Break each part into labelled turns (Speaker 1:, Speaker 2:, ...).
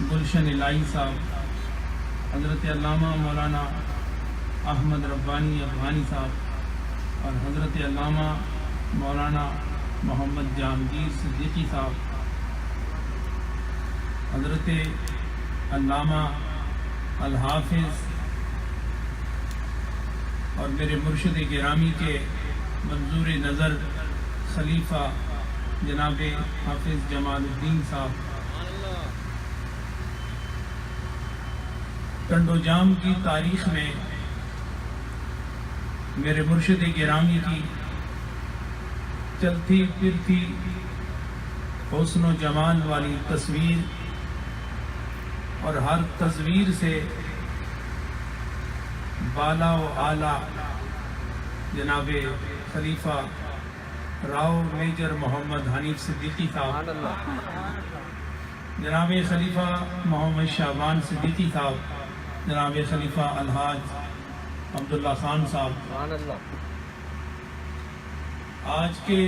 Speaker 1: گلشن الہی صاحب، حضرت علامہ مولانا احمد ربانی افغانی صاحب اور حضرت علامہ مولانا محمد جہانگیر صدیقی صاحب، حضرت علامہ الحافظ اور میرے مرشد گرامی کے منظور نظر خلیفہ جناب حافظ جمال الدین صاحب، ٹنڈو جام کی تاریخ میں میرے مرشد گرامی کی چلتی پھرتی حسن و جمال والی تصویر اور ہر تصویر سے بالا و اعلیٰ جناب خلیفہ راؤ میجر محمد حنیف صدیقی صاحب، جناب خلیفہ محمد شعبان صدیقی صاحب، جناب خلیفہ الحاج عبداللہ خان صاحب، آج کے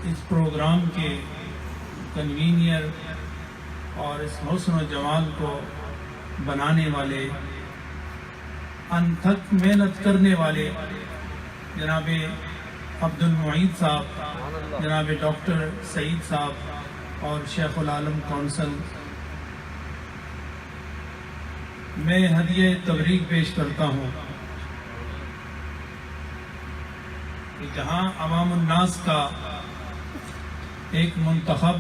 Speaker 1: اس پروگرام کے کنوینئر اور اس حسن و جمال کو بنانے والے، انتھک محنت کرنے والے جناب عبد المعید صاحب، جناب ڈاکٹر سعید صاحب اور شیخ العالم کونسل، میں ہدیہ تبریک پیش کرتا ہوں کہ جہاں عوام الناس کا ایک منتخب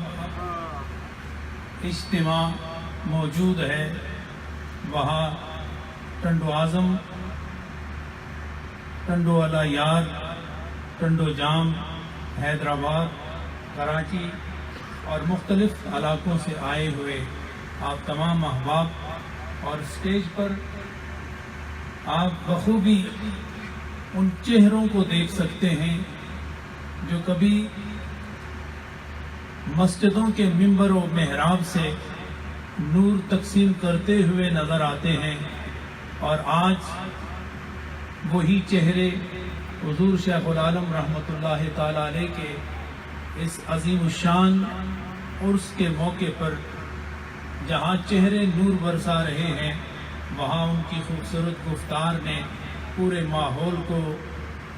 Speaker 1: اجتماع موجود ہے، وہاں ٹنڈو اعظم، ٹنڈو والا یار، ٹنڈو جام، حیدرآباد، کراچی اور مختلف علاقوں سے آئے ہوئے آپ تمام احباب، اور اسٹیج پر آپ بخوبی ان چہروں کو دیکھ سکتے ہیں جو کبھی مسجدوں کے ممبر و محراب سے نور تقسیم کرتے ہوئے نظر آتے ہیں، اور آج وہی چہرے حضور شیخ العالم رحمۃ اللہ تعالی علیہ کے اس عظیم الشان عرس کے موقع پر جہاں چہرے نور برسا رہے ہیں، وہاں ان کی خوبصورت گفتار نے پورے ماحول کو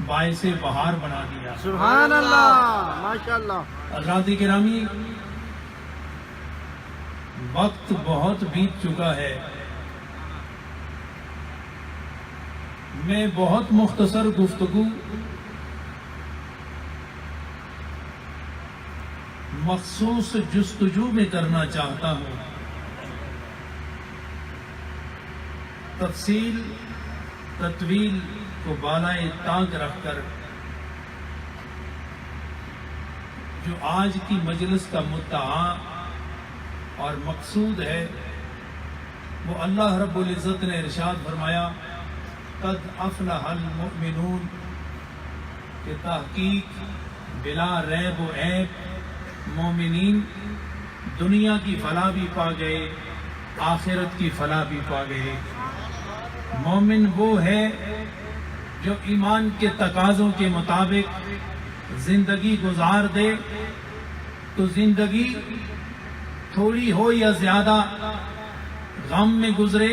Speaker 1: باعث بہار بنا دیا۔
Speaker 2: سبحان اللہ، ماشاءاللہ۔
Speaker 1: حضرات گرامی، وقت بہت بیت چکا ہے، میں بہت مختصر گفتگو مخصوص جستجو میں کرنا چاہتا ہوں۔ تفصیل تطویل کو بالائے طاق رکھ کر جو آج کی مجلس کا مدعا اور مقصود ہے، وہ اللہ رب العزت نے ارشاد فرمایا قد افلح المؤمنون، کہ تحقیق بلا ریب و عیب مومنین دنیا کی فلاح بھی پا گئے، آخرت کی فلاح بھی پا گئے۔ مومن وہ ہے جو ایمان کے تقاضوں کے مطابق زندگی گزار دے، تو زندگی تھوڑی ہو یا زیادہ، غم میں گزرے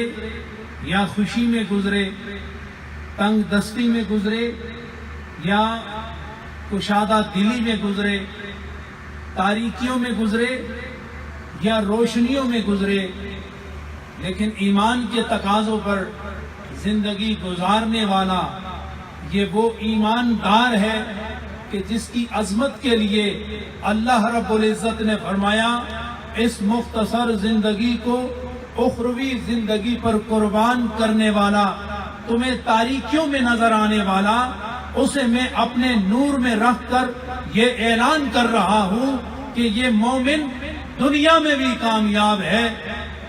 Speaker 1: یا خوشی میں گزرے، تنگ دستی میں گزرے یا کشادہ دلی میں گزرے، تاریکیوں میں گزرے یا روشنیوں میں گزرے، لیکن ایمان کے تقاضوں پر زندگی گزارنے والا یہ وہ ایماندار ہے کہ جس کی عظمت کے لیے اللہ رب العزت نے فرمایا اس مختصر زندگی کو اخروی زندگی پر قربان کرنے والا، تمہیں تاریکیوں میں نظر آنے والا، اسے میں اپنے نور میں رکھ کر یہ اعلان کر رہا ہوں کہ یہ مومن دنیا میں بھی کامیاب ہے،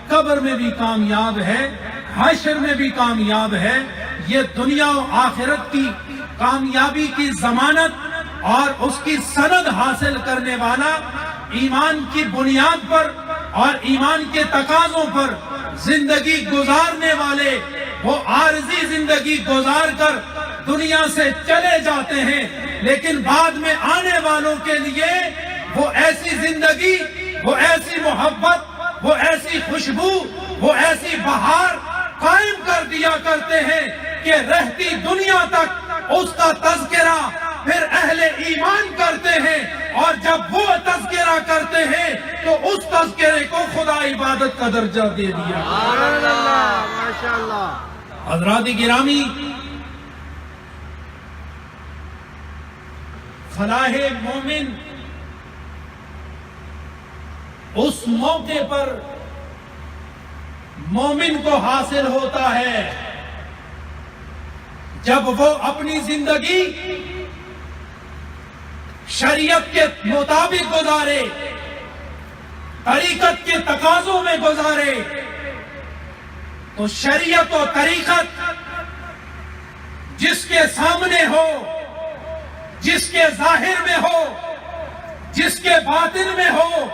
Speaker 1: قبر میں بھی کامیاب ہے، حشر میں بھی کامیاب ہے۔ یہ دنیا و آخرت کی کامیابی کی ضمانت اور اس کی سند حاصل کرنے والا، ایمان کی بنیاد پر اور ایمان کے تقاضوں پر زندگی گزارنے والے، وہ عارضی زندگی گزار کر دنیا سے چلے جاتے ہیں، لیکن بعد میں آنے والوں کے لیے وہ ایسی زندگی، وہ ایسی محبت، وہ ایسی خوشبو، وہ ایسی بہار قائم کر دیا کرتے ہیں کہ رہتی دنیا تک اس کا تذکرہ پھر اہل ایمان کرتے ہیں، اور جب وہ تذکرہ کرتے ہیں تو اس تذکرے کو خدا عبادت کا درجہ دے دیا۔
Speaker 2: سبحان اللہ، ماشاءاللہ۔
Speaker 1: حضرات گرامی، فلاح مومن اس موقع پر مومن کو حاصل ہوتا ہے جب وہ اپنی زندگی شریعت کے مطابق گزارے، طریقت کے تقاضوں میں گزارے۔ تو شریعت و طریقت جس کے سامنے ہو، جس کے ظاہر میں ہو، جس کے باطن میں ہو،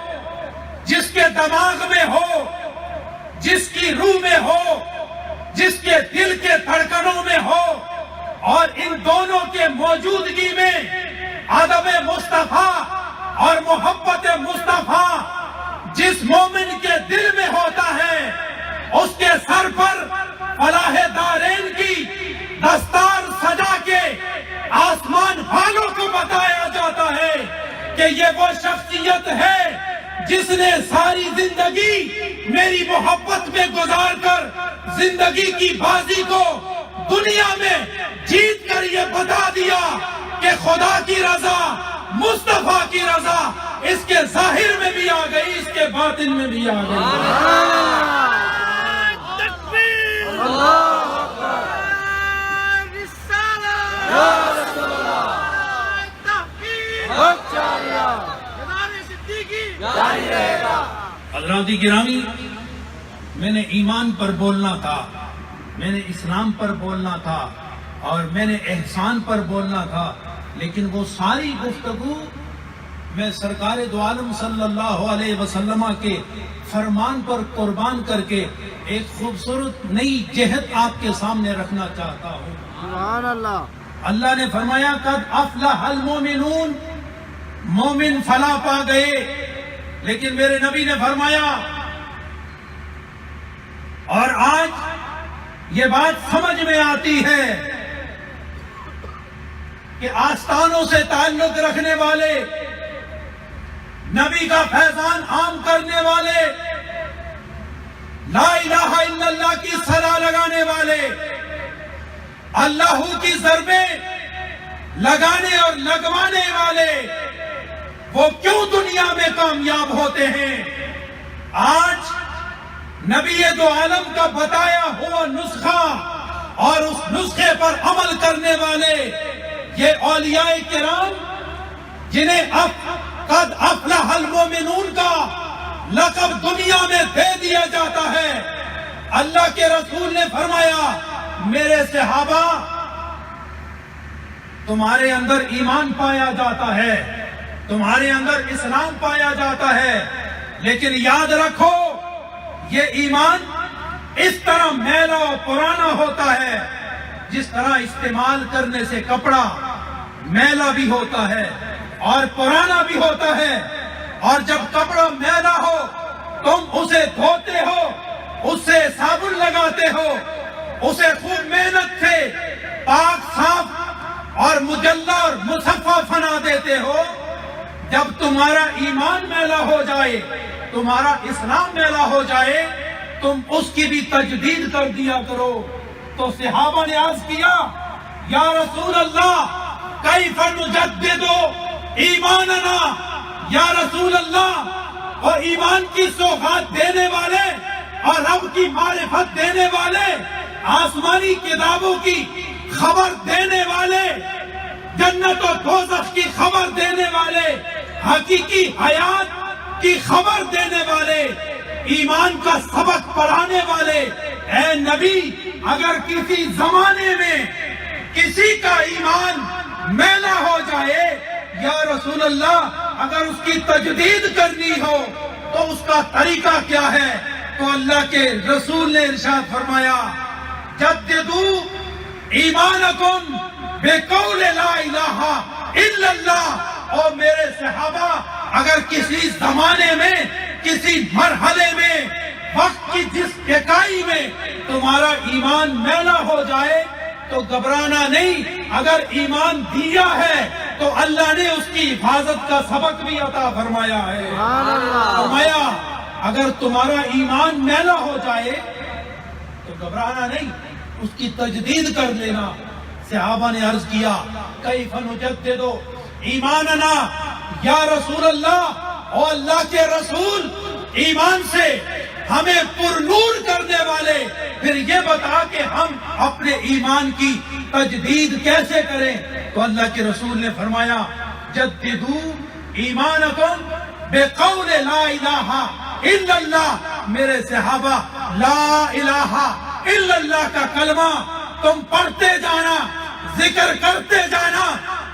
Speaker 1: جس کے دماغ میں ہو، جس کی روح میں ہو، جس کے دل کے دھڑکنوں میں ہو، اور ان دونوں کے موجودگی میں ادب مصطفیٰ اور محبت مصطفیٰ جس مومن کے دل میں ہوتا ہے، اس کے سر پر فلاح دارین کی دستار سجا کے آسمان والوں کو بتایا جاتا ہے کہ یہ وہ شخصیت ہے جس نے ساری زندگی میری محبت میں گزار کر زندگی کی بازی کو دنیا میں جیت کر یہ بتا دیا کہ خدا کی رضا، مصطفیٰ کی رضا اس کے ظاہر میں بھی آ گئی، اس کے باطن میں بھی آ گئی۔ حضرات گرامی، میں نے ایمان پر بولنا تھا، میں نے اسلام پر بولنا تھا، اور میں نے احسان پر بولنا تھا، لیکن وہ ساری گفتگو میں سرکار دو عالم صلی اللہ علیہ وسلم کے فرمان پر قربان کر کے ایک خوبصورت نئی جہت آپ کے سامنے رکھنا چاہتا ہوں۔
Speaker 2: سبحان اللہ۔
Speaker 1: اللہ نے فرمایا قد افلح المومنون، مومن فلاح پا گئے، لیکن میرے نبی نے فرمایا، اور آج یہ بات سمجھ میں آتی ہے کہ آستانوں سے تعلق رکھنے والے، نبی کا فیضان عام کرنے والے، لا الہ الا اللہ کی صلا لگانے والے، اللہ کی ضربیں لگانے اور لگوانے والے، وہ کیوں دنیا میں کامیاب ہوتے ہیں؟ آج نبی دو عالم کا بتایا ہوا نسخہ اور اس نسخے پر عمل کرنے والے یہ اولیاء کرام، جنہیں قد افلح المومنون کا لقب دنیا میں دے دیا جاتا ہے، اللہ کے رسول نے فرمایا میرے صحابہ تمہارے اندر ایمان پایا جاتا ہے، تمہارے اندر اسلام پایا جاتا ہے، لیکن یاد رکھو یہ ایمان اس طرح میلا اور پرانا ہوتا ہے جس طرح استعمال کرنے سے کپڑا میلا بھی ہوتا ہے اور پرانا بھی ہوتا ہے، اور جب کپڑا میلا ہو تم اسے دھوتے ہو، اس سے صابن لگاتے ہو، اسے خوب محنت سے پاک صاف اور مجلہ اور مصفہ بنا دیتے ہو۔ جب تمہارا ایمان میلا ہو جائے، تمہارا اسلام میلا ہو جائے، تم اس کی بھی تجدید کر دیا کرو۔ تو صحابہ نے عرض کیا یا رسول اللہ کیف نجدد ایماننا، یا رسول اللہ اور ایمان کی سوغات دینے والے اور رب کی معرفت دینے والے، آسمانی کتابوں کی خبر دینے والے، جنت و دوزخ کی خبر دینے والے، حقیقی حیات کی خبر دینے والے، ایمان کا سبق پڑھانے والے، اے نبی اگر کسی زمانے میں کسی کا ایمان میلا ہو جائے، یا رسول اللہ اگر اس کی تجدید کرنی ہو تو اس کا طریقہ کیا ہے؟ تو اللہ کے رسول نے ارشاد فرمایا جددو ایمانکم بقول لا الہ الا اللہ۔ اور میرے صحابہ اگر کسی زمانے میں کسی مرحلے میں وقت کی جس اکائی میں تمہارا ایمان میلا ہو جائے تو گھبرانا نہیں، اگر ایمان دیا ہے تو اللہ نے اس کی حفاظت کا سبق بھی عطا فرمایا ہے۔
Speaker 2: سبحان اللہ۔
Speaker 1: فرمایا اگر تمہارا ایمان میلا ہو جائے تو گھبرانا نہیں، اس کی تجدید کر لینا۔ صحابہ نے عرض کیا کیف نجدد ایماننا یا رسول اللہ، او اللہ کے رسول، ایمان سے ہمیں پر نور کرنے والے، پھر یہ بتا کہ ہم اپنے ایمان کی تجدید کیسے کریں؟ تو اللہ کے رسول نے فرمایا جددو ایمانکم بقول لا الہ الا اللہ۔ میرے صحابہ، لا الہ الا اللہ کا کلمہ تم پڑھتے جانا، ذکر کرتے جانا،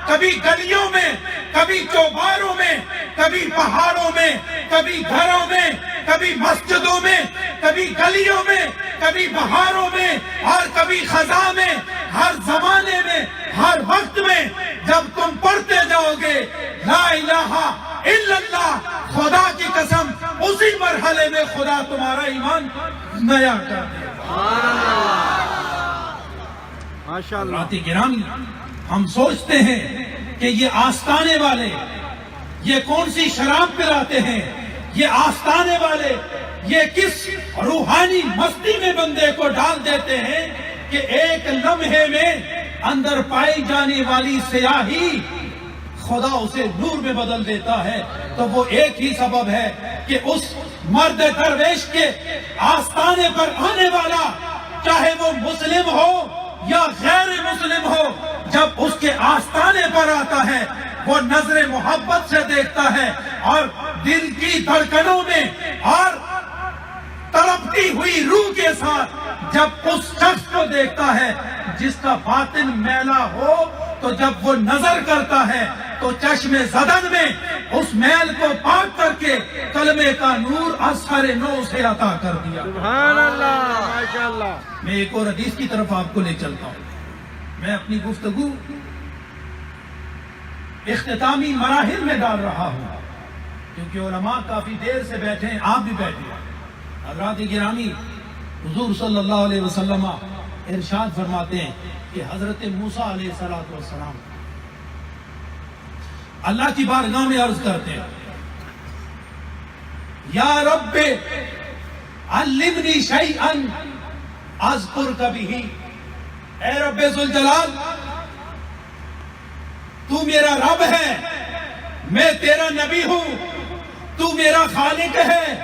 Speaker 1: کبھی گلیوں میں، کبھی چوباروں میں، کبھی پہاڑوں میں، کبھی گھروں میں، کبھی مسجدوں میں، کبھی گلیوں میں، کبھی بہاروں میں اور کبھی خزاں میں، ہر زمانے میں، ہر وقت میں جب تم پڑھتے جاؤ گے لا الہ الا اللہ، خدا کی قسم اسی مرحلے میں خدا تمہارا ایمان نیا کر دے گا۔
Speaker 2: ماشاءاللہ۔
Speaker 1: حضرات گرامی، ہم سوچتے ہیں کہ یہ آستانے والے یہ کون سی شراب پلاتے ہیں، یہ آستانے والے یہ کس روحانی مستی میں بندے کو ڈال دیتے ہیں کہ ایک لمحے میں اندر پائی جانے والی سیاہی خدا اسے نور میں بدل دیتا ہے۔ تو وہ ایک ہی سبب ہے کہ اس مرد درویش کے آستانے پر آنے والا، چاہے وہ مسلم ہو یا غیر مسلم ہو، جب اس کے آستانے پر آتا ہے وہ نظر محبت سے دیکھتا ہے اور دل کی دھڑکنوں میں اور تڑپتی ہوئی روح کے ساتھ جب اس شخص کو دیکھتا ہے جس کا باطن میلا ہو، تو جب وہ نظر کرتا ہے تو چشم زدن میں اس میل کو پاک کر کے کلمے کا نور اثر نو سے عطا کر دیا۔
Speaker 2: سبحان اللہ، ماشاءاللہ۔
Speaker 1: میں ایک اور حدیث کی طرف آپ کو لے چلتا ہوں۔ میں اپنی گفتگو اختتامی مراحل میں ڈال رہا ہوں کیونکہ علماء کافی دیر سے بیٹھے ہیں، آپ بھی بیٹھے ہیں۔ حضرات گرامی، حضور صلی اللہ علیہ وسلم ارشاد فرماتے ہیں کہ حضرت موسیٰ علیہ السلام اللہ کی بارگاہ میں عرض کرتے ہیں یا رب علمنی شیئا اذکرک بہ، اے رب ذوالجلال تو میرا رب ہے، میں تیرا نبی ہوں، تو میرا خالق ہے،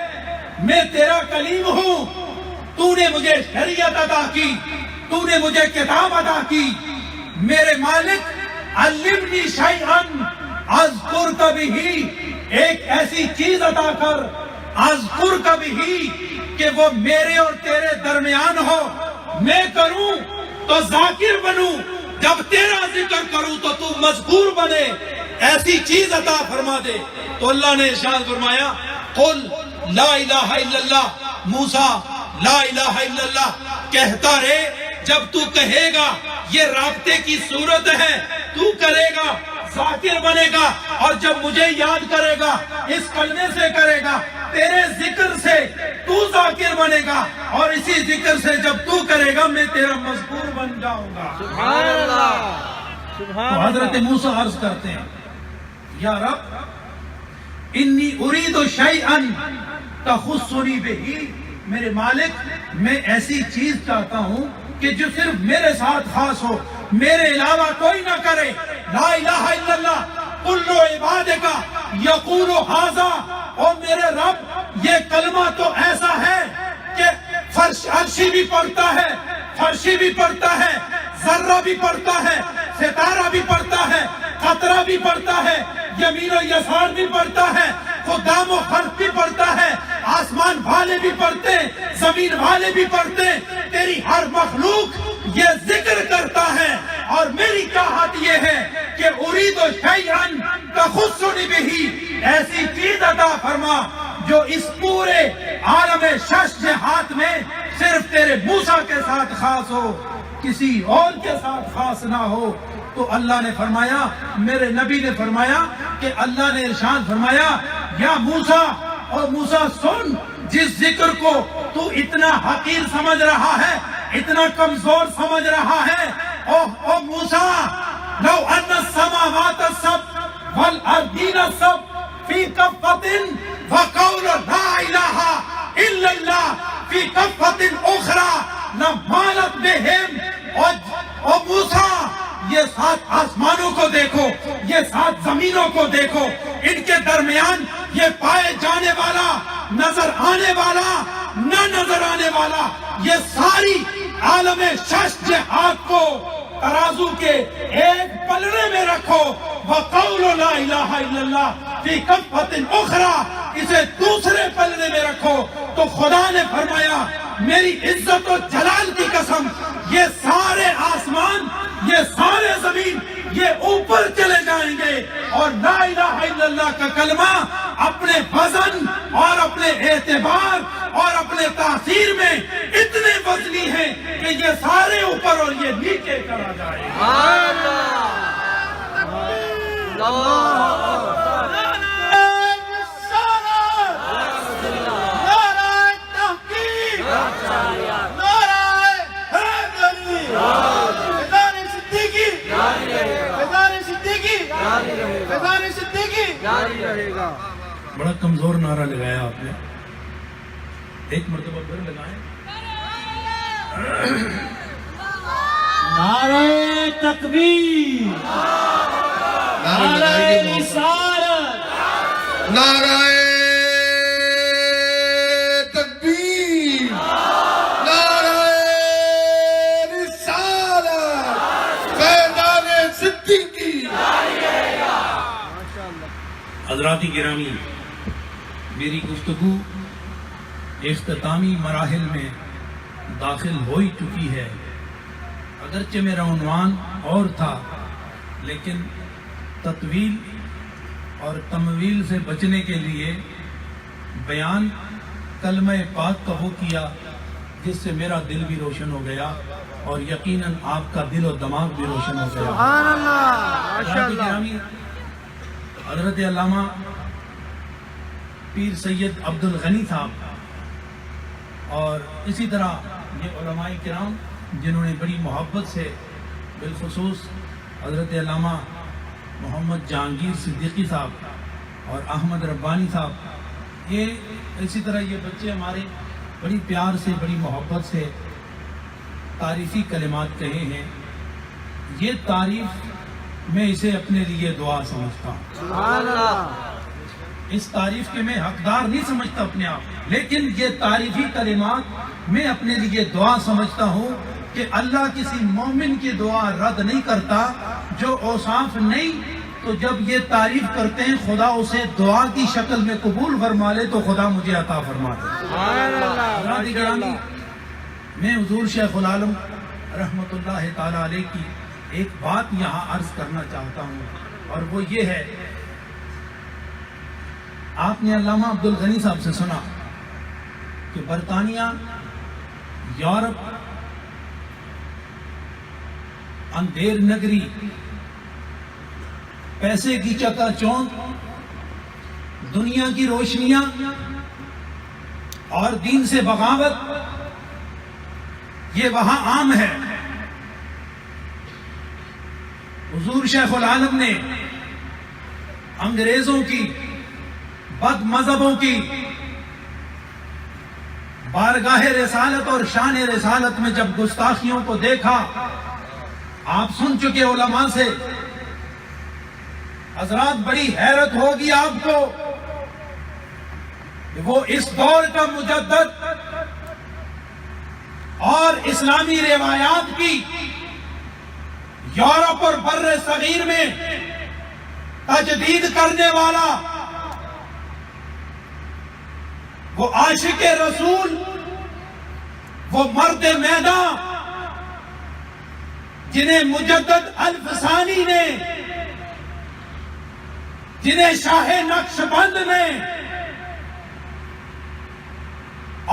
Speaker 1: میں تیرا کلیم ہوں، تو نے مجھے شریعت عطا کی، تو نے مجھے کتاب عطا کی، میرے مالک علمنی شیئا اذکرک بہ، ایک ایسی چیز عطا کر اذکرک بہ کہ وہ میرے اور تیرے درمیان ہو، میں کروں تو ذاکر بنوں، جب تیرا ذکر کروں تو تو مذکور بنے، ایسی چیز عطا فرما دے۔ تو اللہ نے ارشاد فرمایا قل لا الہ الا اللہ، موسیٰ لا الہ الا اللہ کہتا رہے، جب تو کہے گا یہ رابطے کی صورت ہے، تو کرے گا ذاکر بنے گا، اور جب مجھے یاد کرے گا اس کلمے سے کرے گا، تیرے ذکر سے تو ذاکر بنے گا، اور اسی ذکر سے جب تو کرے گا میں تیرا مذکور بن جاؤں گا۔
Speaker 2: سبحان اللہ،
Speaker 1: تو
Speaker 2: سبحان
Speaker 1: حضرت
Speaker 2: اللہ۔
Speaker 1: موسیٰ عرض کرتے ہیں یا رب انی ارید شیئا تخصنی بہ، میرے مالک میں ایسی چیز چاہتا ہوں کہ جو صرف میرے ساتھ خاص ہو، میرے علاوہ کوئی نہ کرے۔ لا الہ الا اللہ کل عبادک یقول ھذا، او میرے رب یہ کلمہ تو ایسا ہے کہ عرشی بھی پڑھتا ہے، فرشی بھی پڑھتا ہے، ذرہ بھی پڑھتا ہے، ستارہ بھی پڑھتا ہے، قطرہ بھی پڑھتا ہے، یمین و یسار بھی پڑھتا ہے، قدام و خلف بھی پڑھتا ہے، آسمان والے بھی پڑھتے، زمین والے بھی پڑھتے، تیری ہر مخلوق یہ ذکر کرتا ہے، اور میری چاہت یہ ہے کہ ارید شیئا تخصنی بہ، ایسی چیز عطا فرما جو اس پورے عالم شش جہات میں صرف تیرے موسیٰ کے ساتھ خاص ہو، کسی اور کے ساتھ خاص نہ ہو۔ تو اللہ نے فرمایا، میرے نبی نے فرمایا کہ اللہ نے ارشاد فرمایا یا موسیٰ اور موسیٰ سن، جس ذکر کو تو اتنا حقیر سمجھ رہا ہے، اتنا کمزور سمجھ رہا ہے، او موسیٰ، لو ان السماوات السبع والارضین السبع فی کفۃ وقول لا الہ الا اللہ فی کفۃ اخری لمالت بہم۔ او موسیٰ، یہ 7 آسمانوں کو دیکھو، یہ 7 زمینوں کو دیکھو، ان کے درمیان یہ پائے جانے والا، نظر آنے والا، نہ نظر آنے والا، یہ ساری عالم 6 جہات کو ترازو کے ایک پلڑے میں رکھو، وَقَوْلُ لَا إِلَهَ إِلَّا اللَّهِ فِي كَفَّةٍ أُخْرَى، اسے دوسرے پلڑے میں رکھو۔ تو خدا نے فرمایا، میری عزت و جلال کی قسم، یہ سارے آسمان، یہ سارے زمین، یہ اوپر چلے جائیں گے، اور لا الہ الا اللہ کا کلمہ اپنے وزن اور اپنے اعتبار اور اپنے تاثیر میں اتنے وزنی ہیں کہ یہ سارے اوپر اور یہ نیچے چلا جائے گا۔ بڑا کمزور نعرہ لگایا آپ نے، ایک مرتبہ پھر لگائیں۔
Speaker 3: نعرہ تکبیر، نعرہ رسالت،
Speaker 4: نعرہ تکبیر، نعرہ رسالت، فیضان صدیقی۔
Speaker 1: حضرات گرامی، میری گفتگو اختتامی مراحل میں داخل ہو ہی چکی ہے، اگرچہ میرا عنوان اور تھا، لیکن تطویل اور تمویل سے بچنے کے لیے بیان کلمہ پاک کا وہ کیا جس سے میرا دل بھی روشن ہو گیا اور یقیناً آپ کا دل و دماغ بھی روشن ہو گیا۔
Speaker 2: سبحان اللہ، ماشاءاللہ۔
Speaker 1: گرامی، حضرت علامہ پیر سید عبد الغنی صاحب اور اسی طرح یہ علماء کرام جنہوں نے بڑی محبت سے، بالخصوص حضرت علامہ محمد جہانگیر صدیقی صاحب اور احمد ربانی صاحب، یہ اسی طرح یہ بچے ہمارے بڑی پیار سے، بڑی محبت سے تعریفی کلمات کہے ہیں۔ یہ تعریف میں اسے اپنے لیے دعا سمجھتا ہوں۔
Speaker 2: سبحان اللہ۔
Speaker 1: اس تعریف کے میں حقدار نہیں سمجھتا اپنے آپ، لیکن یہ تعریفی کلمات میں اپنے لیے دعا سمجھتا ہوں کہ اللہ کسی مومن کی دعا رد نہیں کرتا جو اوصاف نہیں، تو جب یہ تعریف کرتے ہیں خدا اسے دعا کی شکل میں قبول فرما لے تو خدا مجھے عطا فرما دے۔
Speaker 2: سبحان اللہ،
Speaker 1: حضرات گرامی، میں حضور شیخ العالم رحمت اللہ تعالی علیہ کی ایک بات یہاں عرض کرنا چاہتا ہوں، اور وہ یہ ہے، آپ نے علامہ عبد الغنی صاحب سے سنا کہ برطانیہ، یورپ، اندھیر نگری، پیسے کی چکا چوند، دنیا کی روشنیاں اور دین سے بغاوت، یہ وہاں عام ہے۔ حضور شیخ العالم نے انگریزوں کی، بد مذہبوں کی بارگاہ رسالت اور شان رسالت میں جب گستاخیوں کو دیکھا، آپ سن چکے علماء سے، حضرات بڑی حیرت ہوگی آپ کو کہ وہ اس دور کا مجدد اور اسلامی روایات کی یورپ اور بر صغیر میں تجدید کرنے والا، وہ عاشق رسول، وہ مرد میدان، جنہیں مجدد الفسانی نے، جنہیں شاہ نقشبند نے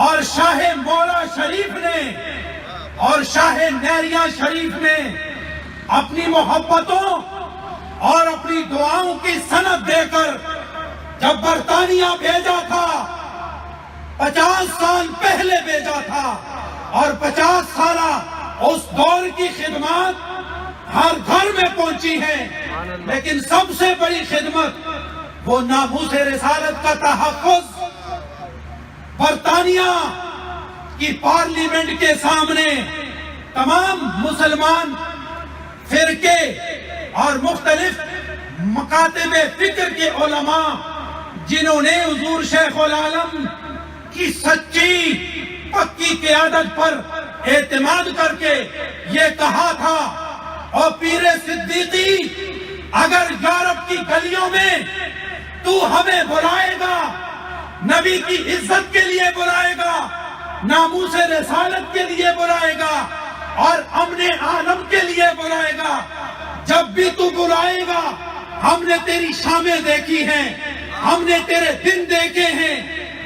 Speaker 1: اور شاہ مولا شریف نے اور شاہ نیریا شریف نے اپنی محبتوں اور اپنی دعاؤں کی سند دے کر
Speaker 4: جب برطانیہ بھیجا تھا 50 سال پہلے بھیجا تھا، اور 50 سالہ اس دور کی خدمات ہر گھر میں پہنچی ہیں، لیکن سب سے بڑی خدمت وہ ناموس رسالت کا تحفظ برطانیہ کی پارلیمنٹ کے سامنے تمام مسلمان فرقے اور مختلف مکاتب فکر کے علماء جنہوں نے حضور شیخ العالم کی سچی پکی قیادت پر اعتماد کر کے یہ کہا تھا، اور پیر صدیقی اگر یورپ کی گلیوں میں تو ہمیں بلائے گا، نبی کی عزت کے لیے بلائے گا، ناموس رسالت کے لیے بلائے گا، اور امن عالم کے لیے بلائے گا، جب بھی تو بلائے گا ہم نے تیری شامیں دیکھی ہیں، ہم نے تیرے دن دیکھے ہیں،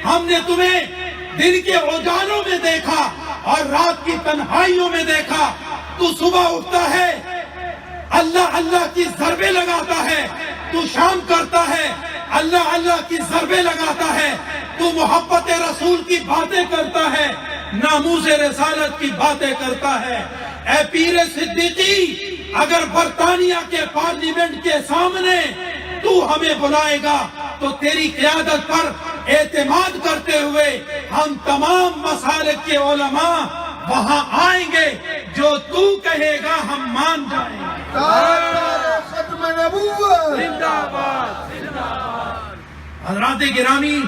Speaker 4: ہم نے تمہیں دن کے اجالوں میں دیکھا اور رات کی تنہائیوں میں دیکھا، تو صبح اٹھتا ہے اللہ اللہ کی ضربے لگاتا ہے، تو شام کرتا ہے اللہ اللہ کی ضربے لگاتا ہے، تو محبت رسول کی باتیں کرتا ہے، ناموس رسالت کی باتیں کرتا ہے۔ اے پیر صدیقی اگر برطانیہ کے پارلیمنٹ کے سامنے تو ہمیں بلائے گا تو تیری قیادت پر اعتماد کرتے ہوئے ہم تمام مسالک کے علماء وہاں آئیں گے، جو تو کہے گا ہم مان جائیں گے۔
Speaker 2: ختم نبوت
Speaker 4: زندہ باد۔ حضرات گرامی،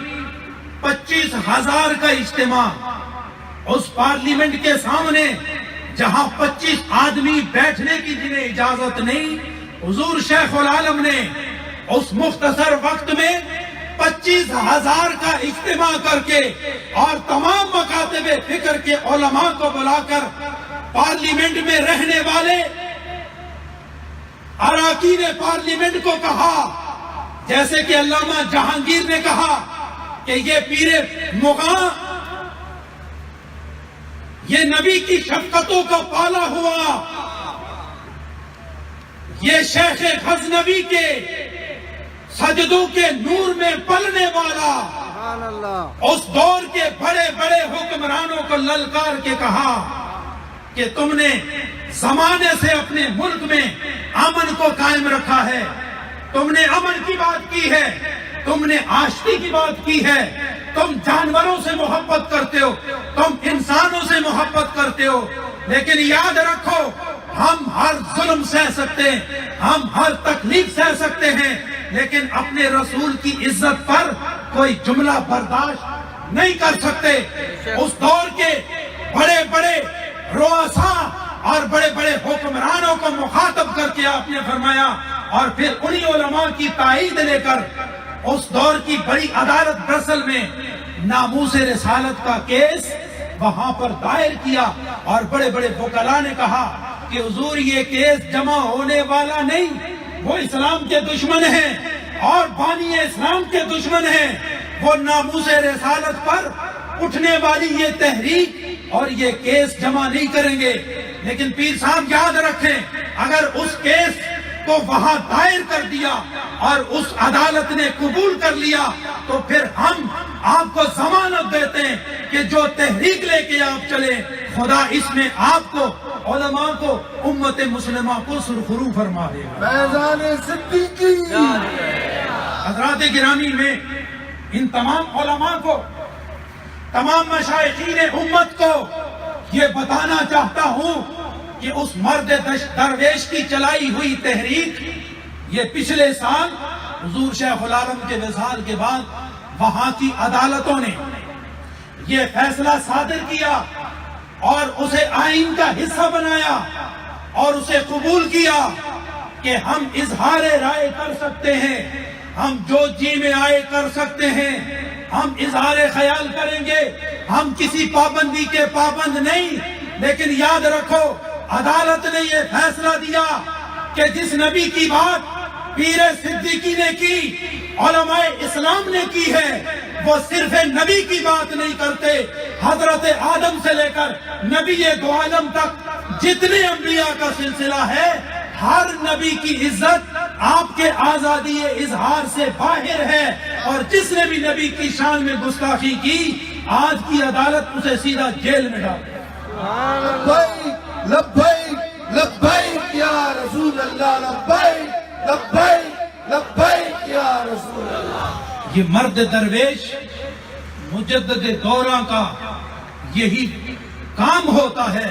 Speaker 4: 25,000 کا اجتماع اس پارلیمنٹ کے سامنے، جہاں 25 آدمی بیٹھنے کی جنہیں اجازت نہیں، حضور شیخ العالم نے اس مختصر وقت میں 25,000 کا اجتماع کر کے اور تمام مکاتب فکر کے علماء کو بلا کر پارلیمنٹ میں رہنے والے اراکین پارلیمنٹ کو کہا، جیسے کہ علامہ جہانگیر نے کہا کہ یہ پیر مغاں یہ نبی کی شفقتوں کا پالا ہوا، یہ شیخ غزنوی کے سجدوں کے نور میں پلنے والا،
Speaker 2: سبحان اللہ،
Speaker 4: اس دور کے بڑے بڑے حکمرانوں کو للکار کے کہا کہ تم نے زمانے سے اپنے ملک میں امن کو قائم رکھا ہے، تم نے امن کی بات کی ہے، تم نے آشتی کی بات کی ہے، تم جانوروں سے محبت کرتے ہو، تم انسانوں سے محبت کرتے ہو، لیکن یاد رکھو ہم ہر ظلم سہ سکتے ہیں، ہم ہر تکلیف سہ سکتے ہیں، لیکن اپنے رسول کی عزت پر کوئی جملہ برداشت نہیں کر سکتے۔ اس دور کے بڑے بڑے رؤساء اور بڑے بڑے حکمرانوں کو مخاطب کر کے آپ نے فرمایا، اور پھر انہی علماء کی تائید لے کر اس دور کی بڑی عدالت برسل میں ناموس رسالت کا کیس وہاں پر دائر کیا، اور بڑے بڑے وکلاء نے کہا کہ حضور یہ کیس جمع ہونے والا نہیں، وہ اسلام کے دشمن ہیں اور بانی اسلام کے دشمن ہیں، وہ ناموس رسالت پر اٹھنے والی یہ تحریک اور یہ کیس جمع نہیں کریں گے۔ لیکن پیر صاحب یاد رکھیں، اگر اس کیس کو وہاں دائر کر دیا اور اس عدالت نے قبول کر لیا تو پھر ہم آپ کو ضمانت دیتے ہیں کہ جو تحریک لے کے آپ چلے، خدا اس میں آپ کو، علماء کو، امت مسلمہ کو سرخرو فرما دے گا۔
Speaker 2: فیضان صدیقی،
Speaker 4: حضرات گرامی، میں ان تمام علماء کو، تمام مشائخین امت کو یہ بتانا چاہتا ہوں کہ اس مرد درویش کی چلائی ہوئی تحریک، یہ پچھلے سال حضور شیخ العالم کے وصال کے بعد وہاں کی عدالتوں نے یہ فیصلہ صادر کیا اور اسے آئین کا حصہ بنایا اور اسے قبول کیا کہ ہم اظہار رائے کر سکتے ہیں، ہم جو جی میں آئے کر سکتے ہیں، ہم اظہار خیال کریں گے، ہم کسی پابندی کے پابند نہیں۔ لیکن یاد رکھو، عدالت نے یہ فیصلہ دیا کہ جس نبی کی بات پیر صدیقی نے کی، علماء اسلام نے کی ہے، وہ صرف نبی کی بات نہیں کرتے، حضرت آدم سے لے کر نبی دو عالم تک جتنے انبیاء کا سلسلہ ہے، ہر نبی کی عزت
Speaker 1: آپ کے آزادی اظہار سے باہر ہے، اور جس نے بھی نبی کی شان میں گستاخی کی آج کی عدالت اسے سیدھا جیل میں ڈال دے۔
Speaker 4: لبیک لبیک لبیک یا رسول اللہ، لبیک لبیک لبیک یا رسول اللہ۔
Speaker 1: یہ مرد درویش مجدد دورہ کا یہی کام ہوتا ہے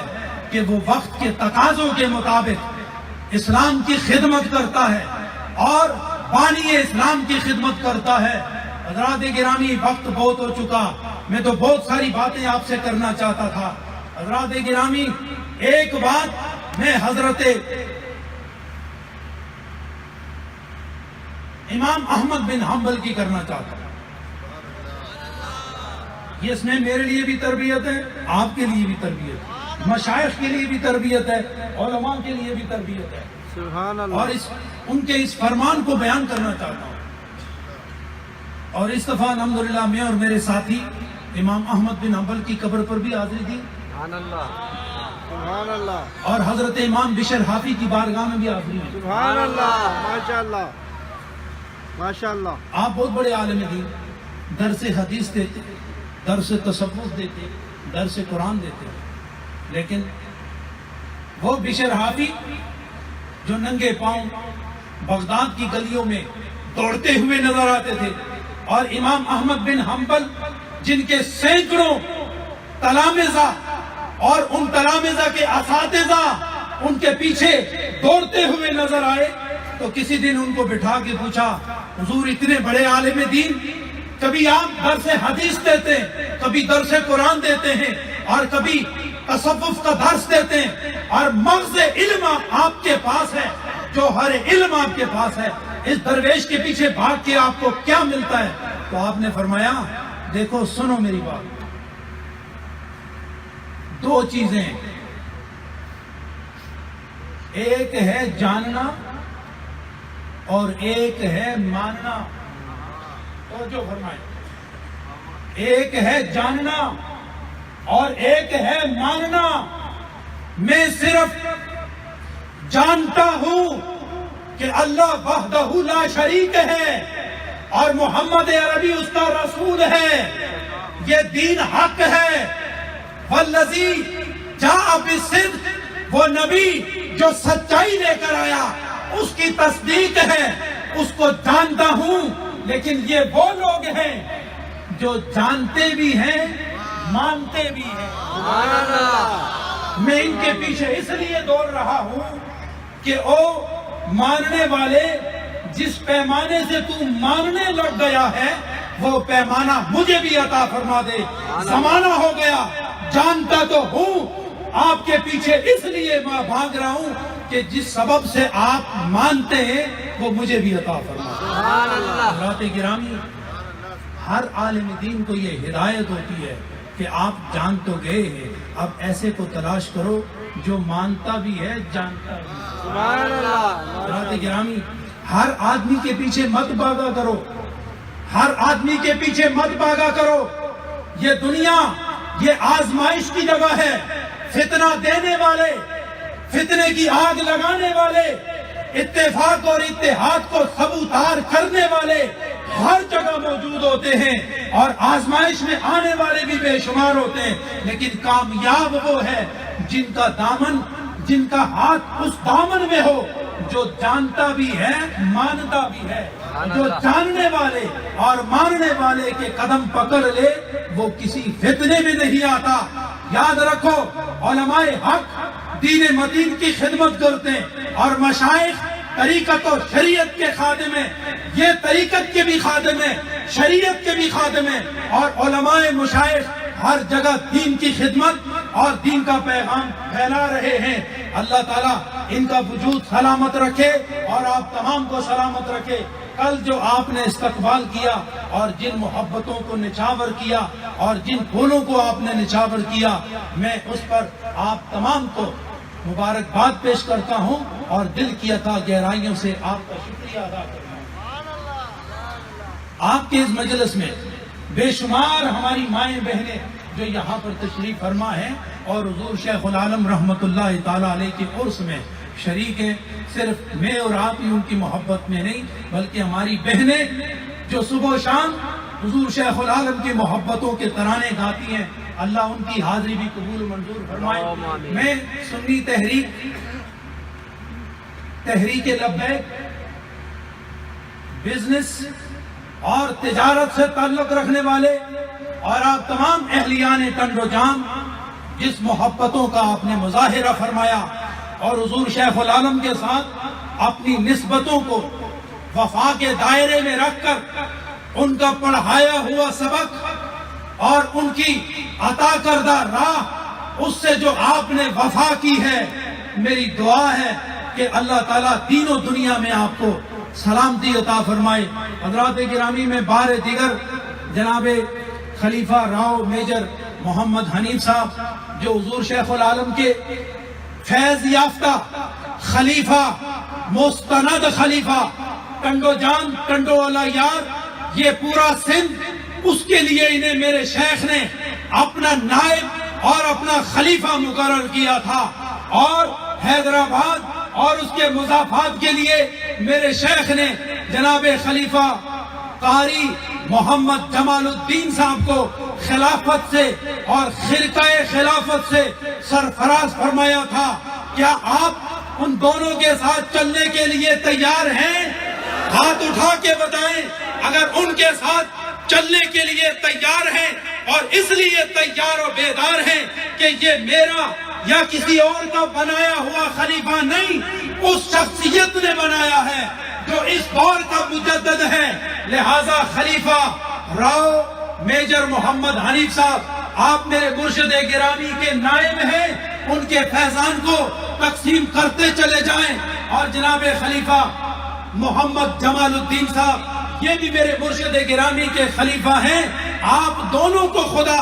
Speaker 1: کہ وہ وقت کے تقاضوں کے مطابق اسلام کی خدمت کرتا ہے اور بانی اسلام کی خدمت کرتا ہے۔ حضرات گرامی، وقت بہت ہو چکا، میں تو بہت ساری باتیں آپ سے کرنا چاہتا تھا۔ حضرات گرامی، ایک بات میں حضرت امام احمد بن حنبل کی کرنا چاہتا ہوں۔ یہ اس میں میرے لیے بھی تربیت ہے، آپ کے لیے بھی تربیت ہے، مشائخ کے لیے بھی تربیت ہے، علماء کے لیے بھی تربیت ہے،
Speaker 2: سبحان اللہ۔
Speaker 1: اور ان کے اس فرمان کو بیان کرنا چاہتا ہوں۔ اور اس دفعہ الحمدللہ میں اور میرے ساتھی امام احمد بن حنبل کی قبر پر بھی حاضری دی،
Speaker 2: سبحان اللہ، سبحان اللہ،
Speaker 1: اور حضرت امام بشر حافی کی بارگاہ میں بھی حاضری دی۔
Speaker 2: سبحان اللہ، ماشاء اللہ، ماشاء اللہ۔
Speaker 1: آپ بہت بڑے عالم دین، درس حدیث دیتے، درس تصوف دیتے، درس قرآن دیتے، لیکن وہ بشر حافی جو ننگے پاؤں بغداد کی گلیوں میں دوڑتے ہوئے نظر آتے تھے، اور امام احمد بن حنبل جن کے سینکڑوں تلامذہ اور ان تلامذہ کے اساتذہ ان کے پیچھے دوڑتے ہوئے نظر آئے، تو کسی دن ان کو بٹھا کے پوچھا، حضور اتنے بڑے عالم دین، کبھی آپ درس حدیث دیتے ہیں، کبھی درس قرآن دیتے ہیں، اور کبھی تصوف کا درس دیتے ہیں، اور مغز علم آپ کے پاس ہے، جوہر علم آپ کے پاس ہے، اس درویش کے پیچھے بھاگ کے آپ کو کیا ملتا ہے؟ تو آپ نے فرمایا، دیکھو سنو میری بات، دو چیزیں، ایک ہے جاننا اور ایک ہے ماننا۔ توجہ فرمائیں، ایک ہے جاننا اور ایک ہے ماننا۔ میں صرف جانتا ہوں کہ اللہ وحدہ لا شریک ہے اور محمد عربی اس کا رسول ہے، یہ دین حق ہے، والذی جاء بالصدق، وہ نبی جو سچائی لے کر آیا اس کی تصدیق ہے، اس کو جانتا ہوں۔ لیکن یہ وہ لوگ ہیں جو جانتے بھی ہیں مانتے بھی ہیں۔
Speaker 2: سبحان اللہ۔
Speaker 1: میں ان کے پیچھے اس لیے دوڑ رہا ہوں کہ او ماننے والے، جس پیمانے سے تو ماننے لگ گیا ہے وہ پیمانہ مجھے بھی عطا فرما دے۔ زمانہ ہو گیا، جانتا تو ہوں، آپ کے پیچھے اس لیے میں بھاگ رہا ہوں کہ جس سبب سے آپ مانتے ہیں وہ مجھے بھی عطا فرما دے۔
Speaker 2: سبحان اللہ۔
Speaker 1: حضرات گرامی، ہر عالم دین کو یہ ہدایت ہوتی ہے کہ آپ جان تو گئے ہیں، اب ایسے کو تلاش کرو جو مانتا بھی ہے جانتا بھی ہے۔
Speaker 2: سبحان اللہ۔
Speaker 1: حضرات گرامی، ہر آدمی کے پیچھے مت بھاگا کرو، ہر آدمی کے پیچھے مت بھاگا کرو۔ یہ دنیا یہ آزمائش کی جگہ ہے، فتنہ دینے والے، فتنے کی آگ لگانے والے، اتفاق اور اتحاد کو سبوتار کرنے والے ہر جگہ موجود ہوتے ہیں، اور آزمائش میں آنے والے بھی بے شمار ہوتے ہیں، لیکن کامیاب وہ ہے جن کا دامن، جن کا ہاتھ اس دامن میں ہو جو جانتا بھی ہے مانتا بھی ہے۔ جو جاننے والے اور ماننے والے کے قدم پکڑ لے وہ کسی فتنے میں نہیں آتا۔ یاد رکھو، علماء حق دین متین کی خدمت کرتے ہیں، اور مشائخ طریقت و شریعت کے خادم ہیں، یہ طریقت کے بھی خادم ہیں، شریعت کے بھی خادم ہیں، اور علماء مشائخ ہر جگہ دین کی خدمت اور دین کا پیغام پھیلا رہے ہیں۔ اللہ تعالیٰ ان کا وجود سلامت رکھے اور آپ تمام کو سلامت رکھے۔ کل جو آپ نے استقبال کیا اور جن محبتوں کو نچھاور کیا اور جن پھولوں کو آپ نے نچھاور کیا، میں اس پر آپ تمام کو مبارکباد پیش کرتا ہوں اور دل کی عطا گہرائیوں سے آپ کا شکریہ ادا کرتا ہوں۔ آپ کے اس مجلس میں بے شمار ہماری مائیں بہنیں جو یہاں پر تشریف فرما ہیں، اور حضور شیخ العالم رحمت اللہ تعالیٰ علیہ کے عرس میں شریک ہیں. صرف میں اور آپ ہی ان کی محبت میں نہیں بلکہ ہماری بہنیں جو صبح و شام حضور شیخ العالم کی محبتوں کے ترانے گاتی ہیں. اللہ ان کی حاضری بھی قبول و منظور فرمائے. میں سنی تحریک لبیک بزنس اور تجارت سے تعلق رکھنے والے اور آپ تمام اہلیان ٹنڈ و جام جس محبتوں کا آپ نے مظاہرہ فرمایا اور حضور شیخ العالم کے ساتھ اپنی نسبتوں کو وفا کے دائرے میں رکھ کر ان کا پڑھایا ہوا سبق اور ان کی عطا کردہ راہ اس سے جو آپ نے وفا کی ہے، میری دعا ہے کہ اللہ تعالیٰ تینوں دنیا میں آپ کو سلامتی عطا فرمائے. حضرات گرامی میں بار دیگر جناب خلیفہ راؤ میجر محمد حنیف صاحب جو حضور شیخ العالم کے فیض یافتہ خلیفہ مستند خلیفہ ٹنڈو جان ٹنڈو والا یار، یہ پورا سندھ اس کے لیے انہیں میرے شیخ نے اپنا نائب اور اپنا خلیفہ مقرر کیا تھا، اور حیدرآباد اور اس کے مضافات کے لیے میرے شیخ نے جناب خلیفہ قاری محمد جمال الدین صاحب کو خلافت سے اور خرقہ خلافت سے سرفراز فرمایا تھا. کیا آپ ان دونوں کے ساتھ چلنے کے لیے تیار ہیں؟ ہاتھ اٹھا کے بتائیں اگر ان کے ساتھ چلنے کے لیے تیار ہیں اور اس لیے تیار و بیدار ہیں کہ یہ میرا یا کسی اور کا بنایا ہوا خلیفہ نہیں، اس شخصیت نے بنایا ہے جو اس دور کا مجدد ہے. لہذا خلیفہ راؤ میجر محمد حنیف صاحب آپ میرے مرشد گرامی کے نائب ہیں، ان کے فیضان کو تقسیم کرتے چلے جائیں. اور جناب خلیفہ محمد جمال الدین صاحب یہ بھی میرے مرشد گرامی کے خلیفہ ہیں. آپ دونوں کو خدا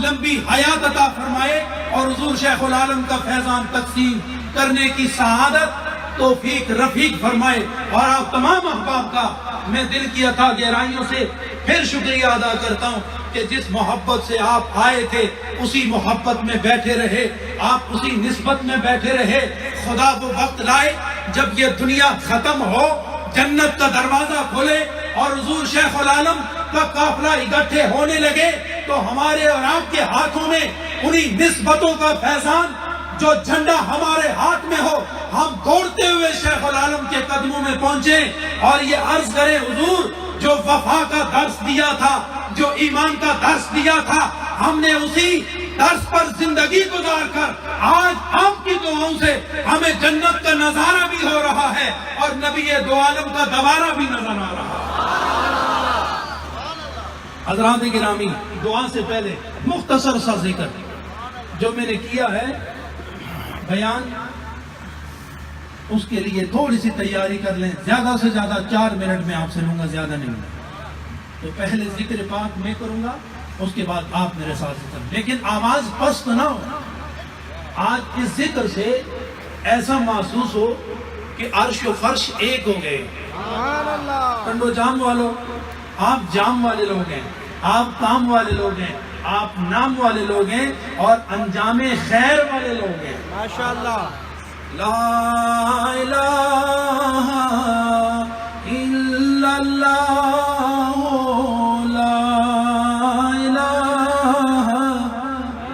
Speaker 1: لمبی حیات عطا فرمائے اور حضور شیخ العالم کا فیضان تقسیم کرنے کی سعادت توفیق رفیق فرمائے. اور آپ تمام احباب کا میں دل کی عطا گہرائیوں سے پھر شکریہ ادا کرتا ہوں کہ جس محبت سے آپ آئے تھے اسی محبت میں بیٹھے رہے، آپ اسی نسبت میں بیٹھے رہے. خدا وہ وقت لائے جب یہ دنیا ختم ہو، جنت کا دروازہ کھلے اور حضور شیخ العالم کا قافلہ اکٹھے ہونے لگے تو ہمارے اور آپ کے ہاتھوں میں انہی نسبتوں کا فیضان جو جھنڈا ہمارے ہاتھ میں ہو، ہم دوڑتے ہوئے شیخ العالم کے قدموں میں پہنچے اور یہ عرض کریں حضور جو وفا کا درس دیا تھا، جو ایمان کا درس دیا تھا، ہم نے اسی درس پر زندگی گزار کر آج آپ کی دعاؤں سے ہمیں جنت کا نظارہ بھی ہو رہا ہے اور نبی دو عالم کا دوبارہ بھی نظر آ رہا ہے. حضرات گرامی، دعا سے پہلے مختصر سا ذکر جو میں نے کیا ہے بیان، اس کے لیے تھوڑی سی تیاری کر لیں. زیادہ سے زیادہ 4 منٹ میں آپ سے لوں گا، زیادہ نہیں. تو پہلے ذکر پاک میں کروں گا، اس کے بعد آپ میرے ساتھ ذکر، لیکن آواز پست نہ ہو. آج اس ذکر سے ایسا محسوس ہو کہ عرش و فرش ایک ہو گئے. ٹنڈو جام والوں، آپ جام والے لوگ ہیں، آپ کام والے لوگ ہیں، آپ نام والے لوگ ہیں اور انجام خیر والے لوگ ہیں.
Speaker 2: ماشاءاللہ.
Speaker 1: لا الہ الا اللہ، لا الہ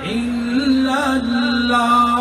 Speaker 1: الا اللہ.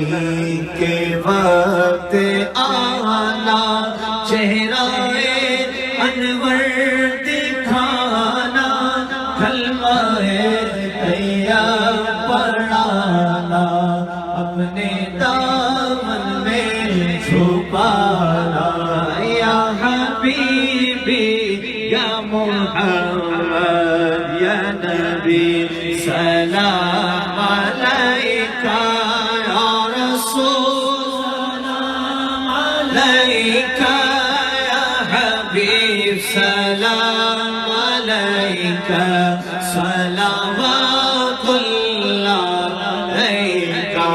Speaker 5: علی کے وقت آنا چہرہ انور دکھانا کلمہ طیب پڑھانا اپنے دامن میں چھپانا یا حبیبی یا محمد یا نبی سلام علیکہ یا رسول سلام علیکہ یا حبیب سلام علیکہ صلوات اللہ علیکہ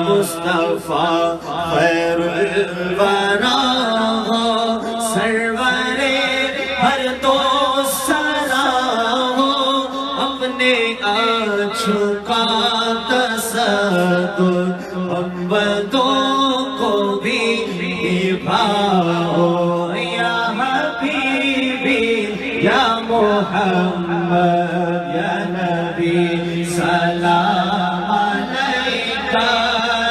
Speaker 5: مصطفیٰ خیر الورا ہو سرور ہر دو سرا ہو اپنے آنچھوں کا تصدر امبدوں کو بھی نبھاؤ یا حبیبی یا محمد یا نبی سلام علیکہ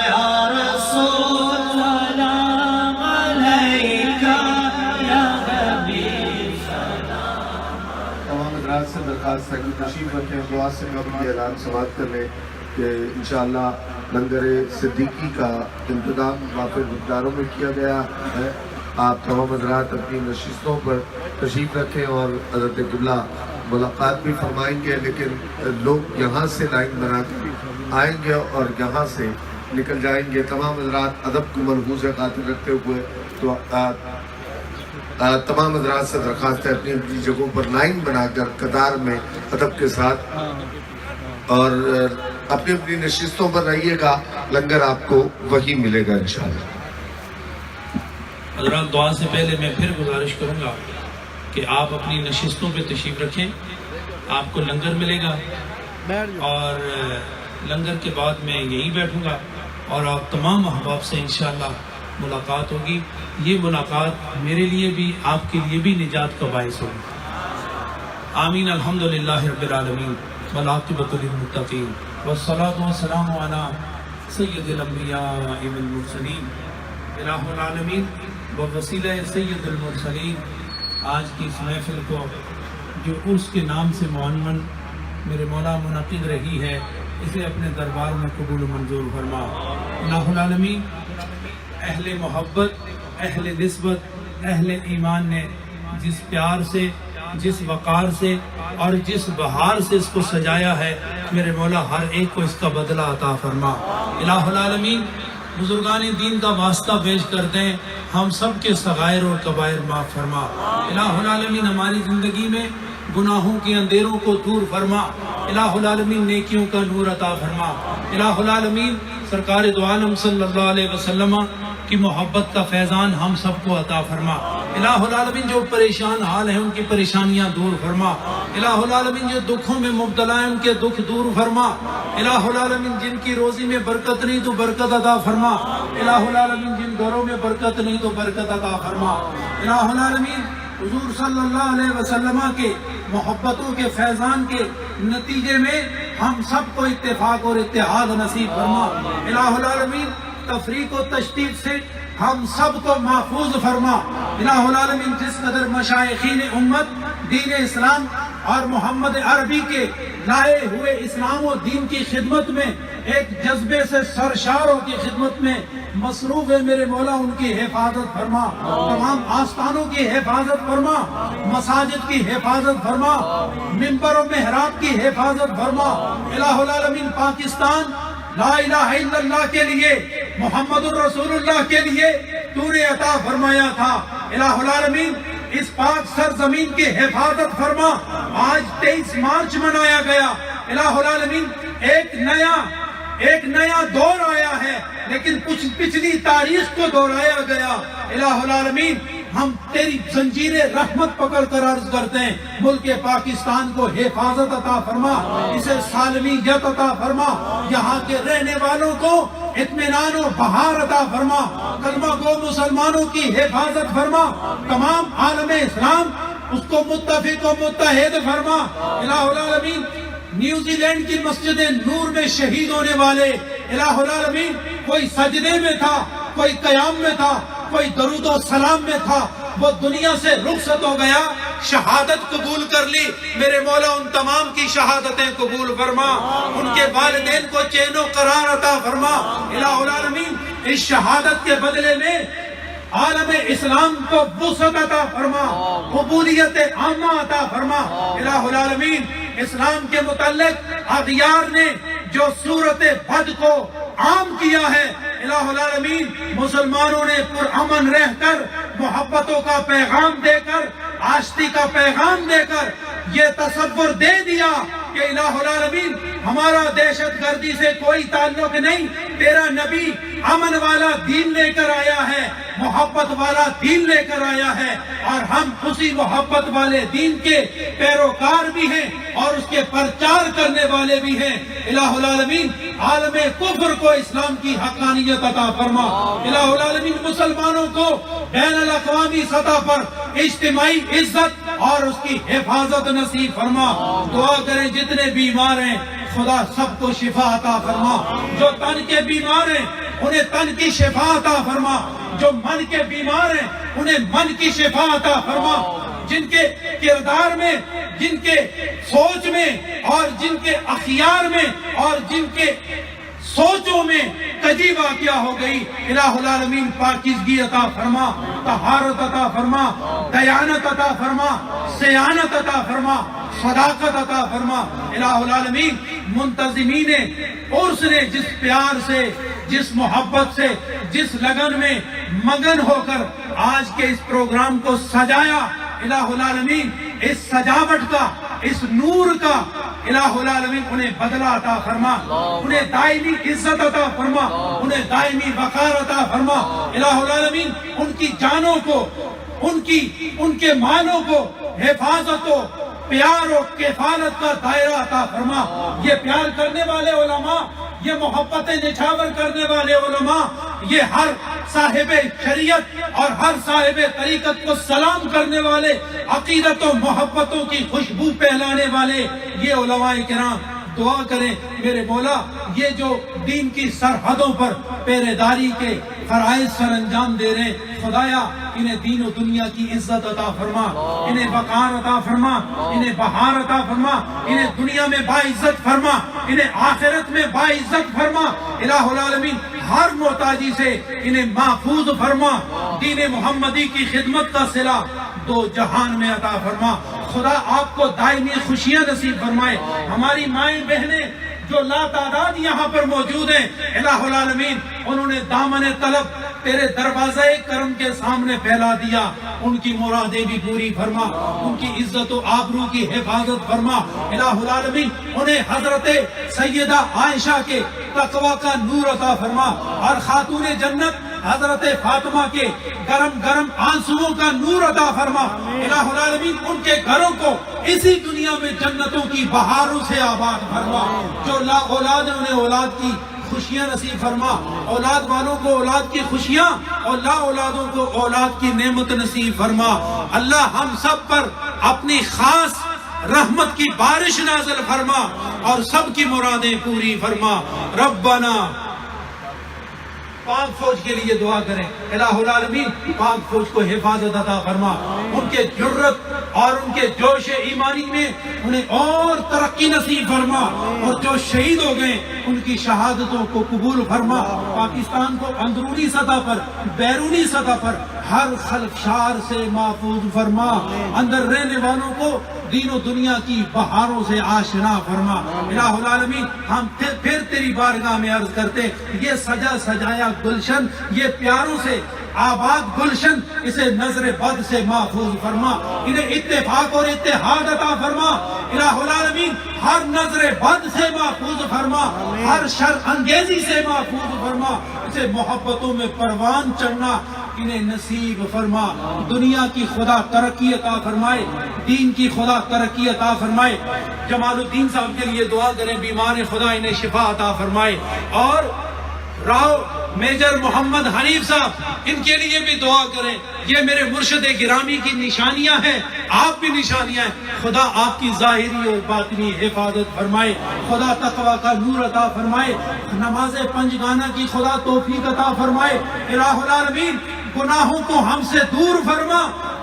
Speaker 5: یا رسول سلام علیکہ یا حبیب
Speaker 2: تمام حضرات سے درخواست ہے کہ تشریف رکھیں، دعا سے قبل یہ اعلان سماعت کر لیں کہ انشاءاللہ لنگر صدیقی کا انتظام وافر مقداروں میں کیا گیا ہے۔ آپ تمام حضرات اپنی نشستوں پر تشریف رکھیں اور حضرت قبلہ ملاقات بھی فرمائیں گے، لیکن لوگ یہاں سے لائن بنا کر آئیں گے اور یہاں سے نکل جائیں گے۔ تمام حضرات ادب کو ملحوظ خاطر رکھتے ہوئے تو تمام حضرات سے درخواست ہے اپنی اپنی جگہوں پر لائن بنا کر قطار میں ادب کے ساتھ اور اپنی اپنی نشستوں پر رہیے گا، لنگر آپ کو وہی ملے گا انشاءاللہ۔
Speaker 1: حضرات دعا سے پہلے میں پھر گزارش کروں گا کہ آپ اپنی نشستوں پہ تشریف رکھیں، آپ کو لنگر ملے گا اور لنگر کے بعد میں یہیں بیٹھوں گا اور آپ تمام احباب سے انشاءاللہ ملاقات ہوگی۔ یہ ملاقات میرے لیے بھی آپ کے لیے بھی نجات کا باعث ہوگی۔ آمین۔ الحمدللہ رب العالمین والعاقبۃ للمتقین والصلاۃ والسلام علی سید الانبیاء والمرسلین الہ العالمین ووسیلہ سید المرسلین۔ آج کی اس محفل کو جو عرس کے نام سے معنون میرے مولا منعقد رہی ہے، اسے اپنے دربار میں قبول و منظور فرما۔ الہ العالمین اہل محبت، اہل نسبت، اہل ایمان نے جس پیار سے، جس وقار سے اور جس بہار سے اس کو سجایا ہے، میرے مولا ہر ایک کو اس کا بدلہ عطا فرما۔ الہ العالمین بزرگان دین کا واسطہ پیش کرتے ہیں، ہم سب کے صغائر اور کبائر معاف فرما۔ الہ العالمین ہماری زندگی میں گناہوں کے اندھیروں کو دور فرما۔ الہ العالمین نیکیوں کا نور عطا فرما۔ الہ العالمین سرکار دو عالم صلی اللہ علیہ وسلم کی محبت کا فیضان ہم سب کو عطا فرما۔ الہ العالمین جو پریشان حال ہیں ان کی پریشانیاں دور فرما۔ الہ العالمین جو دکھوں میں مبتلا ہیں ان کے دکھ دور فرما۔ الہ العالمین جن کی روزی میں برکت نہیں تو برکت عطا فرما۔ الہ العالمین جن گھروں میں برکت نہیں تو برکت عطا فرما۔ الہ العالمین حضور صلی اللہ علیہ وسلم کے محبتوں کے فیضان کے نتیجے میں ہم سب کو اتفاق اور اتحاد نصیب فرما۔ الہ العالمین تفریق و تشتیت سے ہم سب کو محفوظ فرما۔ الہ العالمین جس قدر مشائخین امت دین اسلام اور محمد عربی کے لائے ہوئے اسلام و دین کی خدمت میں ایک جذبے سے سرشاروں کی خدمت میں مصروف ہے، میرے مولا ان کی حفاظت فرما، تمام آستانوں کی حفاظت فرما، مساجد کی حفاظت فرما، منبر و محراب کی حفاظت فرما۔ الہ العالمین پاکستان لا الہ الا اللہ کے لیے، محمد الرسول اللہ کے لیے تو نے عطا فرمایا تھا۔ الہ العالمین اس پاک سرزمین کی حفاظت فرما۔ آج 23 مارچ منایا گیا، الہ العالمین ایک نیا دور آیا ہے، لیکن کچھ پچھلی تاریخ کو دہرایا گیا۔ الہ العالمین ہم تیری زنجیر رحمت پکڑ کر عرض کرتے ہیں، ملک پاکستان کو حفاظت عطا فرما، اسے سالمیت عطا فرما، یہاں کے رہنے والوں کو اطمینان و بہار عطا فرما، کلمہ گو مسلمانوں کی حفاظت فرما، تمام عالم اسلام اس کو متفق و متحد فرما۔ الہ العالمین نیوزی لینڈ کی مسجد نور میں شہید ہونے والے الہ العالمین کوئی سجدے میں تھا، کوئی قیام میں تھا، کوئی درود و سلام میں تھا، وہ دنیا سے رخصت ہو گیا، شہادت قبول کر لی۔ میرے مولا ان تمام کی شہادتیں قبول فرما، ان کے والدین کو چین و قرار عطا فرما۔ الہ العالمین اس شہادت کے بدلے میں عالم اسلام کو وسعت عطا فرما، قبولیت عامہ عطا فرما۔ الہ العالمین اسلام کے متعلق اغیار نے جو صورت بد کو عام کیا ہے، الہ العالمین مسلمانوں نے پرامن رہ کر، محبتوں کا پیغام دے کر، آشتی کا پیغام دے کر یہ تصور دے دیا کہ الہ العالمین ہمارا دہشت گردی سے کوئی تعلق نہیں، تیرا نبی امن والا دین لے کر آیا ہے، محبت والا دین لے کر آیا ہے، اور ہم اسی محبت والے دین کے پیروکار بھی ہیں اور اس کے پرچار کرنے والے بھی ہیں۔ الہ العالمین عالم کفر کو اسلام کی حقانیت عطا فرما۔ الہ العالمین مسلمانوں کو بین الاقوامی سطح پر اجتماعی عزت اور اس کی حفاظت نصیب فرما۔ دعا کریں جتنے بیمار ہیں خدا سب کو شفا عطا فرما، جو تن کے بیمار ہیں انہیں تن کی شفا عطا فرما، جو من کے بیمار ہیں انہیں من کی شفا عطا فرما، جن کے کردار میں، جن کے سوچ میں اور جن کے اخیار میں اور جن کے سوچوں میں کجی واقعہ ہو گئی، الہ العالمین پاکیزگی عطا فرما، طہارت عطا فرما، دیانت عطا فرما، سیانت عطا فرما، صداقت عطا فرما۔ الہ العالمین منتظمین عرس نے جس پیار سے، جس محبت سے، جس لگن میں مگن ہو کر آج کے اس پروگرام کو سجایا، الہ العالمین اس سجاوٹ کا، اس نور کا الہ العالمین انہیں بدلہ عطا فرما، انہیں دائمی عزت عطا فرما، انہیں دائمی وقار عطا فرما۔ الہ العالمین ان کی جانوں کو، ان کے مالوں کو حفاظت و پیار و کفالت کا دائرہ عطا فرما۔ یہ پیار کرنے والے علماء، یہ محبت نچھاور کرنے والے علماء، یہ ہر صاحب شریعت اور ہر صاحب طریقت کو سلام کرنے والے، عقیدت و محبتوں کی خوشبو پھیلانے والے یہ علماء کرام، دعا کریں میرے مولا یہ جو دین کی سرحدوں پر پہرے داری کے فرائض سر انجام دے رہے ہیں، خدایا انہیں دین و دنیا کی عزت عطا فرما، انہیں وقار عطا فرما، انہیں بہار عطا فرما، انہیں دنیا میں باعزت فرما، انہیں آخرت میں باعزت فرما۔ الہ العالمین ہر محتاجی سے انہیں محفوظ فرما، دین محمدی کی خدمت کا صلہ دو جہان میں عطا فرما۔ خدا آپ کو دائمی خوشیاں نصیب فرمائے۔ ہماری مائیں بہنیں جو لا تعداد یہاں پر موجود ہیں، الہ العالمین انہوں نے دامن طلب تیرے دروازہ کرم کے سامنے پھیلا دیا، ان کی مرادیں بھی پوری فرما، ان کی عزت و آبرو کی حفاظت فرما۔ الہ العالمین انہیں حضرت سیدہ عائشہ کے تقوی کا نور عطا فرما، اور خاتون جنت حضرت فاطمہ کے گرم گرم آنسوؤں کا نور عطا فرما۔ الہ العالمین ان کے گھروں کو اسی دنیا میں جنتوں کی بہاروں سے آباد فرما۔ جو لا اولاد ہیں انہیں اولاد کی خوشیاں نصیب فرما، اولاد والوں کو اولاد کی خوشیاں اور لا اولادوں کو اولاد کی نعمت نصیب فرما۔ اللہ ہم سب پر اپنی خاص رحمت کی بارش نازل فرما اور سب کی مرادیں پوری فرما۔ ربنا پاک فوج کے لیے دعا کریں، الہ العالمین پاک فوج کو حفاظت عطا فرما، ان کے جرت اور ان کے جوش ایمانی میں انہیں اور ترقی نصیب فرما، اور جو شہید ہو گئے ان کی شہادتوں کو قبول فرما۔ پاکستان کو اندرونی سطح پر، بیرونی سطح پر ہر خلفشار سے محفوظ فرما، اندر رہنے والوں کو دین و دنیا کی بہاروں سے آشنا فرما۔ الہ العالمین ہم پھر تیری بارگاہ میں عرض کرتے، یہ سجا سجایا گلشن، یہ پیاروں سے آباد گلشن، اسے نظر بد سے محفوظ فرما، انہیں اتفاق اور اتحاد عطا فرما۔ الہ العالمین ہر نظر بد سے محفوظ فرما، ہر شر انگیزی سے محفوظ فرما، اسے محبتوں میں پروان چڑھنا انہیں نصیب فرما۔ دنیا کی خدا ترقی عطا فرمائے، دین کی خدا ترقی عطا فرمائے۔ جمال الدین صاحب کے لیے دعا کریں، بیمار خدا انہیں شفا عطا فرمائے، اور راؤ میجر محمد حنیف صاحب ان کے لیے بھی دعا کریں۔ یہ میرے مرشد گرامی کی نشانیاں ہیں، آپ بھی نشانیاں ہیں. خدا آپ کی ظاہری اور باطنی حفاظت فرمائے. خدا تقوی کا نور عطا فرمائے. نماز پنجگانہ کی خدا توفیق عطا فرمائے. الہ العالمین گناہوں کو ہم سے دور فرما،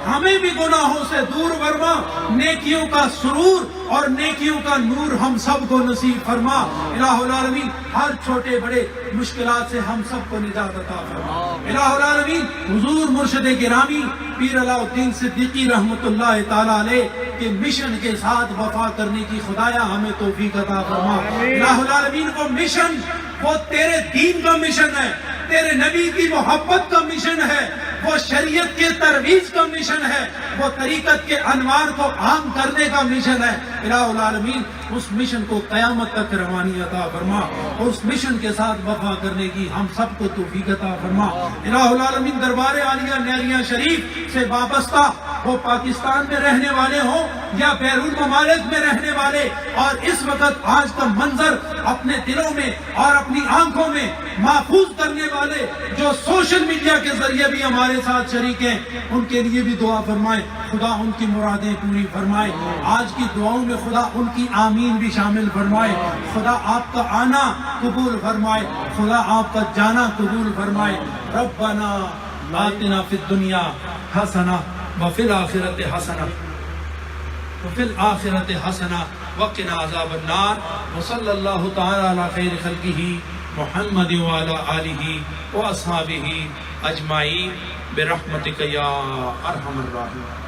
Speaker 1: ہمیں بھی گناہوں سے دور فرما. نیکیوں کا سرور اور نیکیوں کا نور ہم سب کو نصیب فرما. الہ العالمین ہر چھوٹے بڑے مشکلات سے ہم سب کو نجات عطا فرما. الہ العالمین حضور مرشد گرامی پیر علاء الدین صدیقی رحمت اللہ تعالی علیہ کے مشن کے ساتھ وفا کرنے کی خدایا ہمیں توفیق عطا فرما. الہ العالمین وہ مشن، وہ تیرے دین کا مشن ہے، تیرے نبی کی محبت کا مشن ہے، وہ شریعت کے ترویج کا مشن ہے، وہ طریقت کے انوار کو عام کرنے کا مشن ہے. الہ العالمین اس مشن کو قیامت تک روانی عطا فرما، اور اس مشن کے ساتھ وفا کرنے کی ہم سب کو توفیق عطا فرما. الہ العالمین دربار عالیہ نیریہ شریف سے وابستہ وہ پاکستان میں رہنے والے ہوں یا بیرون ممالک میں رہنے والے، اور اس وقت آج کا منظر اپنے دلوں میں اور اپنی آنکھوں میں محفوظ کرنے والے جو سوشل میڈیا کے ذریعے بھی ہمارے ساتھ شریک ہیں، ان کے لیے بھی دعا فرمائے. خدا ان کی مرادیں پوری فرمائے. آج کی دعاؤں میں خدا ان کی آمین بھی شامل فرمائے. خدا آپ کا آنا قبول فرمائے، خدا آپ کا جانا قبول فرمائے. ربنا آتنا فی الدنیا حسنہ وفی الآخرۃ حسنہ وفی الآخرۃ حسنہ وقنا عذاب النار. وصلی اللہ تعالی علی خیر خلقہ محمد وعلی آلہ واصحابہ اجمعین برحمتک یا ارحم الراحمین.